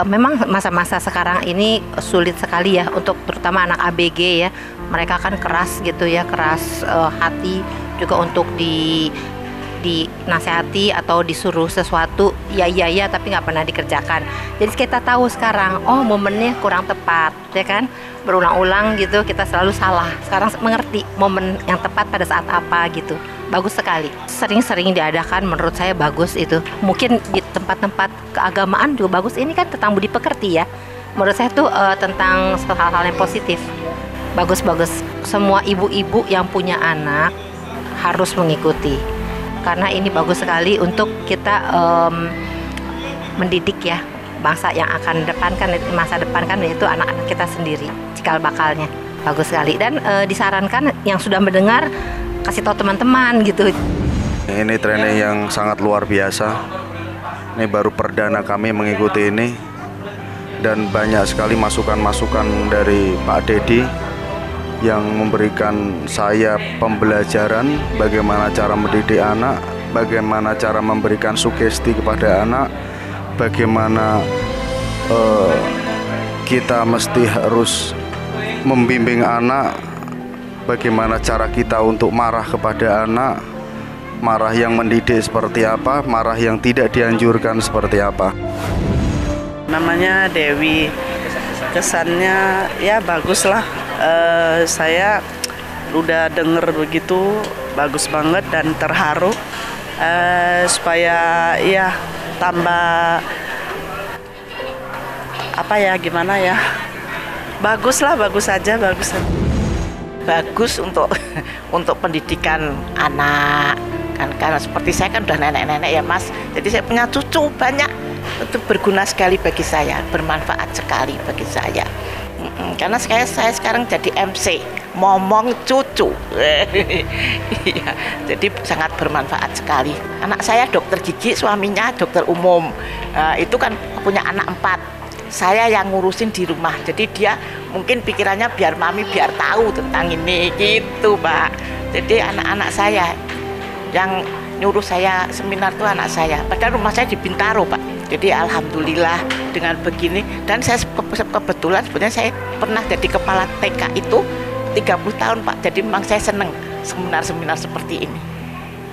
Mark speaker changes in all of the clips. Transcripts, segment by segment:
Speaker 1: Memang masa-masa sekarang ini sulit sekali ya untuk terutama anak ABG ya. Mereka kan keras gitu ya, keras hati juga untuk dinasehati atau disuruh sesuatu ya tapi nggak pernah dikerjakan. Jadi kita tahu sekarang momennya kurang tepat ya kan, berulang-ulang gitu kita selalu salah. Sekarang mengerti momen yang tepat pada saat apa gitu. Bagus sekali, sering-sering diadakan, menurut saya bagus itu. Mungkin di tempat-tempat keagamaan juga bagus. Ini kan tentang budi pekerti ya, menurut saya tuh tentang hal-hal yang positif. Bagus-bagus, semua ibu-ibu yang punya anak harus mengikuti. Karena ini bagus sekali untuk kita mendidik ya bangsa yang akan depankan masa depan kan, yaitu anak-anak kita sendiri, cikal bakalnya. Bagus sekali, dan disarankan yang sudah mendengar kasih tahu teman-teman gitu.
Speaker 2: Ini training yang sangat luar biasa. Ini baru perdana kami mengikuti ini, dan banyak sekali masukan-masukan dari Pak Dedi yang memberikan saya pembelajaran bagaimana cara mendidik anak, bagaimana cara memberikan sugesti kepada anak, bagaimana kita mesti harus membimbing anak, bagaimana cara kita untuk marah kepada anak, marah yang mendidik seperti apa, marah yang tidak dianjurkan seperti apa.
Speaker 3: Namanya Dewi, kesannya ya bagus lah. Saya udah denger begitu, bagus banget dan terharu. Supaya ya tambah apa ya, gimana ya, bagus lah, bagus aja, bagus.
Speaker 4: Bagus untuk pendidikan anak kan, karena seperti saya kan udah nenek-nenek ya Mas, jadi saya punya cucu banyak. Itu berguna sekali bagi saya, bermanfaat sekali bagi saya. Karena saya sekarang jadi MC, ngomong cucu. Iya, jadi sangat bermanfaat sekali. Anak saya dokter gigi, suaminya dokter umum. Itu kan punya anak 4. Saya yang ngurusin di rumah. Jadi dia mungkin pikirannya biar mami biar tahu tentang ini gitu, Pak. Jadi anak-anak saya yang nyuruh saya seminar tuh anak saya. Padahal rumah saya di Bintaro, Pak. Jadi alhamdulillah dengan begini, dan saya kebetulan sebenarnya saya pernah jadi kepala TK itu 30 tahun Pak. Jadi memang saya seneng seminar-seminar seperti ini.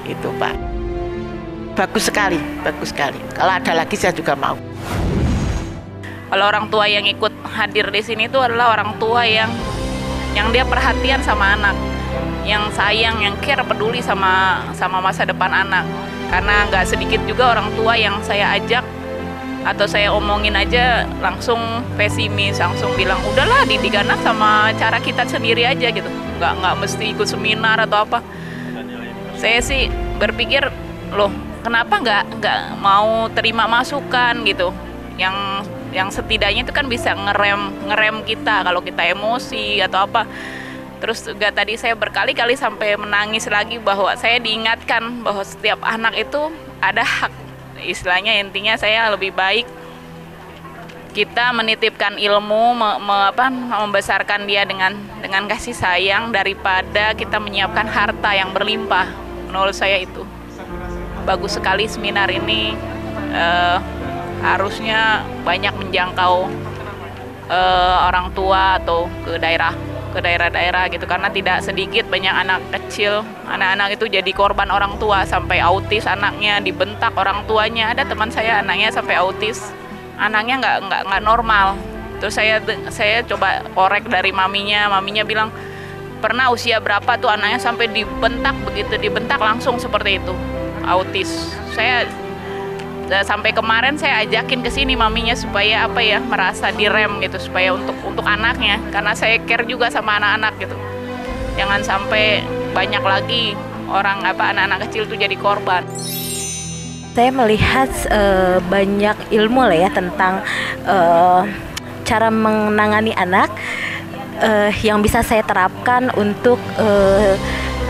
Speaker 4: Itu Pak. Bagus sekali, bagus sekali. Kalau ada lagi saya juga mau.
Speaker 5: Kalau orang tua yang ikut hadir di sini itu adalah orang tua yang dia perhatian sama anak, yang sayang, yang care, peduli sama masa depan anak. Karena nggak sedikit juga orang tua yang saya ajak atau saya omongin aja langsung pesimis, langsung bilang udahlah didik anak sama cara kita sendiri aja gitu, nggak mesti ikut seminar atau apa. Saya sih berpikir loh, kenapa nggak mau terima masukan gitu, yang setidaknya itu kan bisa ngerem kita kalau kita emosi atau apa. Terus juga tadi saya berkali-kali sampai menangis lagi bahwa saya diingatkan bahwa setiap anak itu ada hak. Istilahnya intinya saya lebih baik kita menitipkan ilmu, membesarkan dia dengan kasih sayang daripada kita menyiapkan harta yang berlimpah. Menurut saya itu bagus sekali seminar ini. Harusnya banyak menjangkau orang tua atau ke daerah-daerah gitu, karena tidak sedikit banyak anak kecil, anak-anak itu jadi korban orang tua sampai autis, anaknya dibentak orang tuanya. Ada teman saya anaknya sampai autis, anaknya nggak normal. Terus saya coba korek dari maminya bilang pernah usia berapa tuh anaknya sampai dibentak, begitu dibentak langsung seperti itu, autis. Saya sampai kemarin saya ajakin ke sini maminya supaya merasa direm gitu, supaya untuk anaknya, karena saya care juga sama anak-anak gitu. Jangan sampai banyak lagi anak-anak kecil tuh jadi korban.
Speaker 6: Saya melihat banyak ilmu lah ya tentang cara menangani anak yang bisa saya terapkan untuk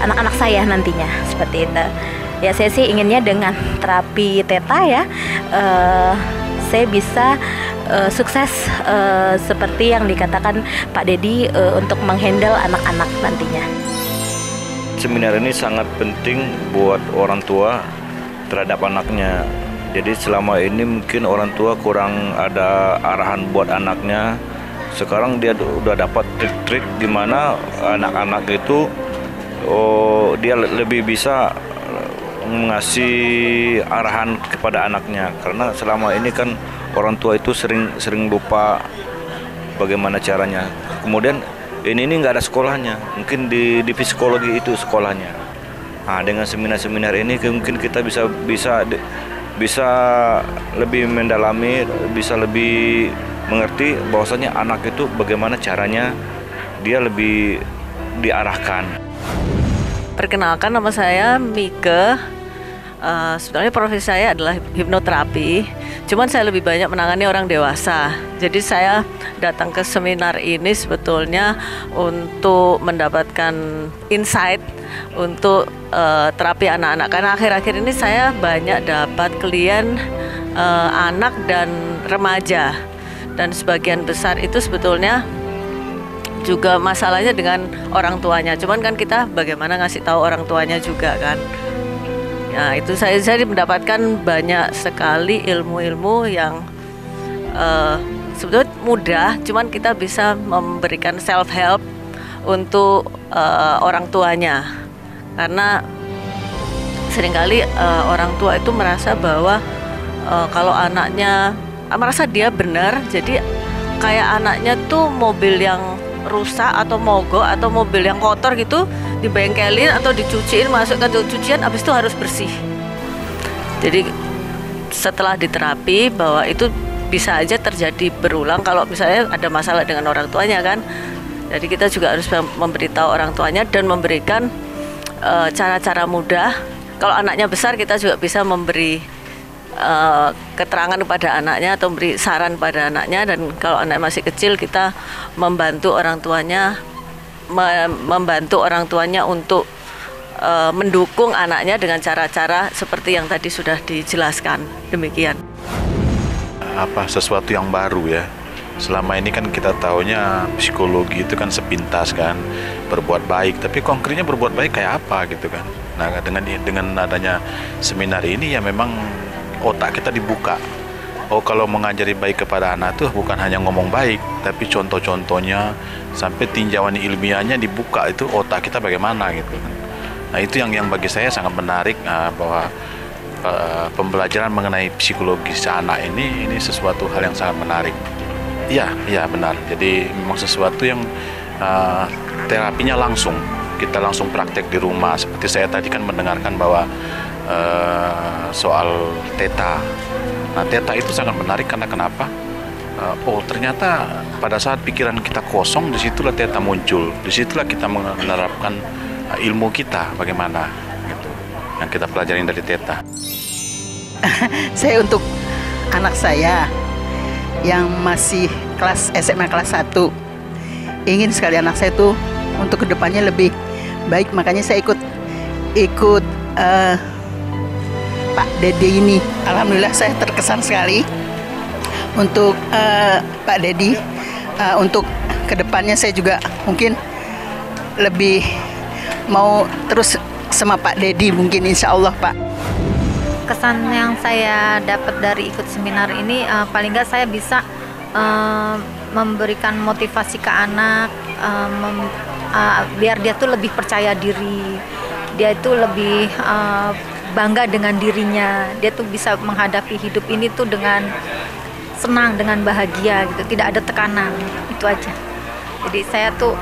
Speaker 6: anak-anak saya nantinya, seperti itu. Ya, saya sih inginnya dengan terapi Theta ya, saya bisa sukses seperti yang dikatakan Pak Dedi untuk menghandle anak-anak nantinya.
Speaker 7: Seminar ini sangat penting buat orang tua terhadap anaknya. Jadi selama ini mungkin orang tua kurang ada arahan buat anaknya. Sekarang dia udah dapat trik-trik di mana anak-anak itu dia lebih bisa mengasih arahan kepada anaknya, karena selama ini kan orang tua itu sering lupa bagaimana caranya. Kemudian ini nggak ada sekolahnya, mungkin di psikologi itu sekolahnya. Nah, dengan seminar-seminar ini mungkin kita bisa lebih mendalami, bisa lebih mengerti bahwasanya anak itu bagaimana caranya dia lebih diarahkan.
Speaker 8: Perkenalkan, nama saya Mike. Sebenarnya profesi saya adalah hipnoterapi, cuman saya lebih banyak menangani orang dewasa. Jadi saya datang ke seminar ini sebetulnya untuk mendapatkan insight untuk terapi anak-anak, karena akhir-akhir ini saya banyak dapat klien anak dan remaja, dan sebagian besar itu sebetulnya juga masalahnya dengan orang tuanya. Cuman kan kita bagaimana ngasih tahu orang tuanya juga kan. Ya, itu saya mendapatkan banyak sekali ilmu-ilmu yang sebetulnya mudah, cuman kita bisa memberikan self help untuk orang tuanya. Karena seringkali orang tua itu merasa bahwa kalau anaknya merasa dia benar, jadi kayak anaknya tuh mobil yang rusak atau mogok atau mobil yang kotor gitu, dibengkelin atau dicuciin, masukkan ke cucian, habis itu harus bersih. Jadi setelah diterapi bahwa itu bisa aja terjadi berulang kalau misalnya ada masalah dengan orang tuanya kan. Jadi kita juga harus memberitahu orang tuanya dan memberikan cara-cara mudah. Kalau anaknya besar, kita juga bisa memberi keterangan kepada anaknya atau beri saran pada anaknya, dan kalau anak masih kecil kita membantu orang tuanya untuk mendukung anaknya dengan cara-cara seperti yang tadi sudah dijelaskan. Demikian.
Speaker 9: Apa sesuatu yang baru ya. Selama ini kan kita taunya psikologi itu kan sepintas kan, berbuat baik, tapi konkretnya berbuat baik kayak apa gitu kan. Nah, dengan adanya seminar ini ya memang otak kita dibuka. Oh, kalau mengajari baik kepada anak tuh bukan hanya ngomong baik, tapi contoh-contohnya sampai tinjauan ilmiahnya dibuka, itu otak kita bagaimana gitu kan. Nah, itu yang bagi saya sangat menarik, bahwa pembelajaran mengenai psikologis anak ini sesuatu hal yang sangat menarik. Iya benar. Jadi memang sesuatu yang terapinya langsung, kita langsung praktek di rumah. Seperti saya tadi kan mendengarkan bahwa soal theta. Nah, theta itu sangat menarik karena kenapa? Ternyata pada saat pikiran kita kosong, disitulah theta muncul. Disitulah kita menerapkan ilmu kita bagaimana gitu, yang kita pelajarin dari theta.
Speaker 3: Saya untuk anak saya yang masih kelas SMA kelas 1, ingin sekali anak saya tuh untuk kedepannya lebih baik, makanya saya ikut Pak Dedi ini. Alhamdulillah saya terkesan sekali untuk Pak Dedi. Untuk kedepannya saya juga mungkin lebih mau terus sama Pak Dedi, mungkin insya Allah Pak.
Speaker 1: Kesan yang saya dapat dari ikut seminar ini, paling nggak saya bisa memberikan motivasi ke anak, biar dia tuh lebih percaya diri, dia itu lebih bangga dengan dirinya, dia tuh bisa menghadapi hidup ini tuh dengan senang, dengan bahagia gitu, tidak ada tekanan, itu aja. Jadi saya tuh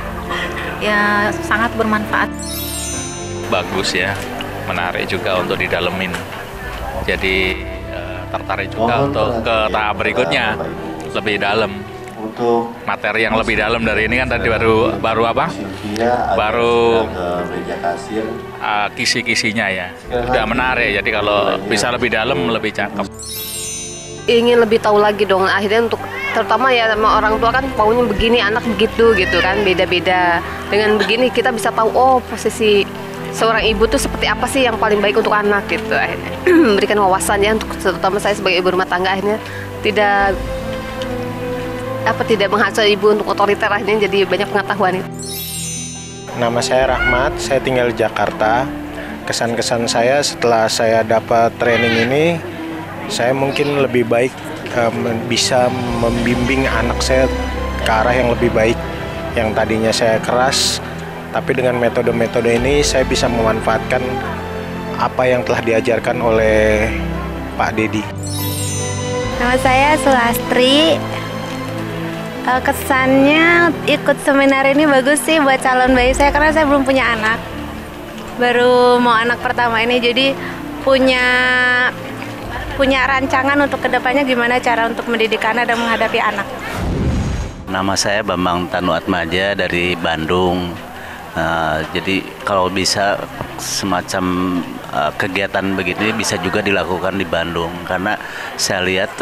Speaker 1: ya sangat bermanfaat.
Speaker 10: Bagus ya, menarik juga untuk didalemin. Jadi tertarik juga untuk ke tahap berikutnya, lebih dalam. Materi yang lebih dalam dari ini kan tadi baru apa? Baru kisi-kisinya ya. Udah menarik. Jadi kalau bisa lebih dalam lebih cakep.
Speaker 11: Ingin lebih tahu lagi dong, akhirnya untuk terutama ya sama orang tua kan maunya begini, anak begitu gitu kan, beda-beda. Dengan begini kita bisa tahu posisi seorang ibu tuh seperti apa sih yang paling baik untuk anak gitu. Akhirnya memberikan wawasannya untuk terutama saya sebagai ibu rumah tangga, akhirnya tidak menghasil ibu untuk otoriter, akhirnya jadi banyak pengetahuan itu.
Speaker 12: Nama saya Rahmat, saya tinggal di Jakarta. Kesan-kesan saya setelah saya dapat training ini, Saya mungkin lebih baik bisa membimbing anak saya ke arah yang lebih baik. Yang tadinya saya keras, tapi dengan metode-metode ini saya bisa memanfaatkan apa yang telah diajarkan oleh Pak Dedi.
Speaker 13: Nama saya Sulastri. Kesannya ikut seminar ini bagus sih buat calon bayi saya, karena saya belum punya anak. Baru mau anak pertama ini, jadi punya rancangan untuk kedepannya gimana cara untuk mendidik anak dan menghadapi anak.
Speaker 14: Nama saya Bambang Tanu Atmaja dari Bandung. Jadi kalau bisa semacam kegiatan begini bisa juga dilakukan di Bandung, karena saya lihat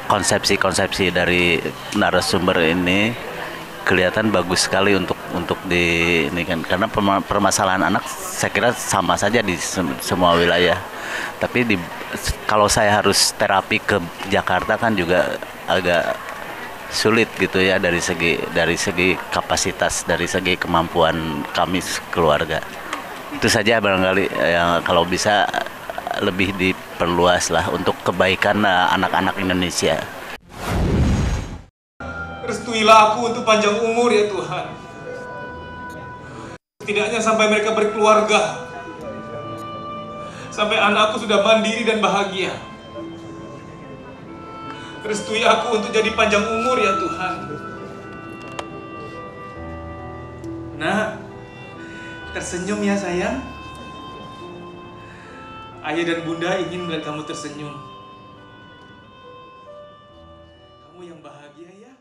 Speaker 14: konsepsi-konsepsi dari narasumber ini kelihatan bagus sekali untuk di ini kan, karena permasalahan anak saya kira sama saja di semua wilayah. Tapi kalau saya harus terapi ke Jakarta kan juga agak sulit gitu ya, dari segi kapasitas, dari segi kemampuan kami keluarga. Itu saja barangkali yang kalau bisa lebih diperluas lah untuk kebaikan anak-anak Indonesia.
Speaker 15: Restuilah aku untuk panjang umur ya Tuhan. Setidaknya sampai mereka berkeluarga, sampai anakku sudah mandiri dan bahagia. Restui aku untuk jadi panjang umur ya Tuhan. Nah, tersenyum ya sayang. Ayah dan bunda ingin melihat kamu tersenyum. Kamu yang bahagia ya.